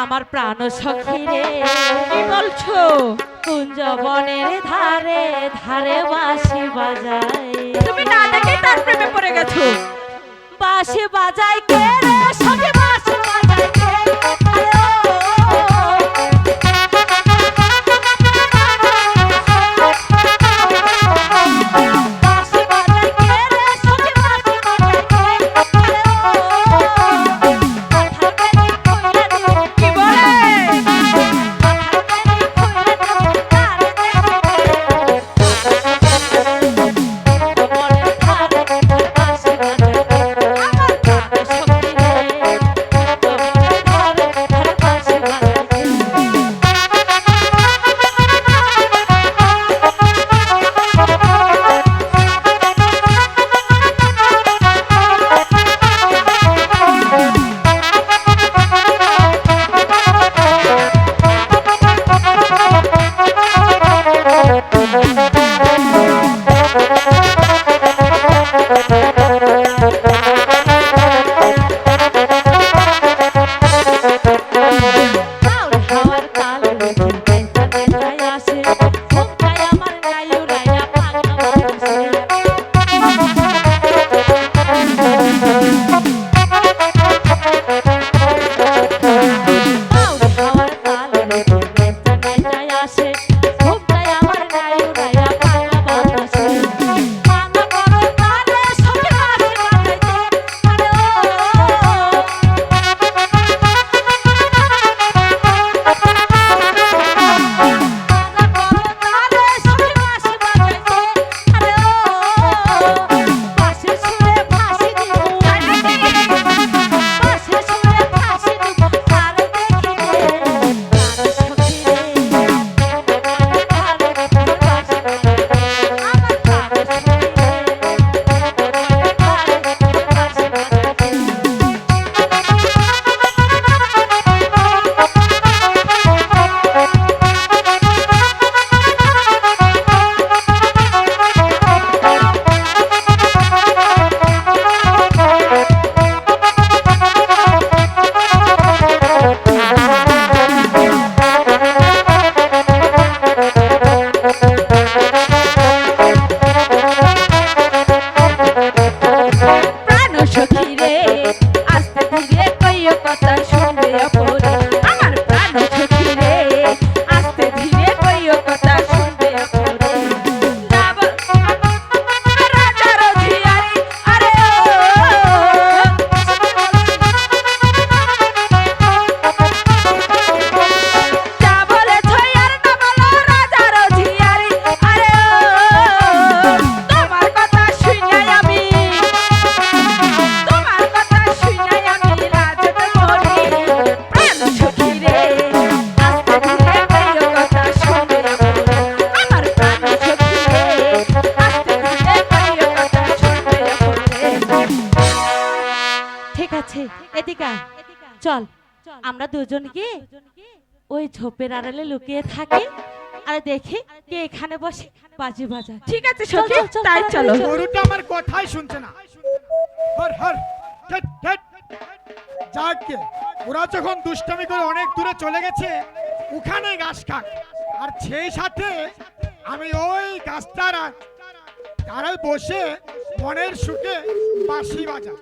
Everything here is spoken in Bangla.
আমার প্রাণ সখী রে, কি বলছো? কুঞ্জবনের ধারে ধারে বাঁশি বাজায়, তুমি না দেখে তার প্রেমে পড়ে গেছো। বাঁশি বাজায় কে রে সখী, বাঁশি বাজায় কে? চল আমরা দুজন গিয়ে ওই ঝোপের আড়ালে লুকিয়ে থাকি আর দেখি কে এখানে বসে বাজি বাজায়। ঠিক আছে সখী, তাই চলো। গরুটা আমার কথাই শুনছে না। হর হর ঠেট ঠেট। যাকে ওরা যখন দুষ্টামি করে অনেক দূরে চলে গেছে, ওখানে ঘাস খাক, আর সেই সাথে আমি ওই গাছটার আড়াল বসে মনের সুখে বাঁশি বাজা।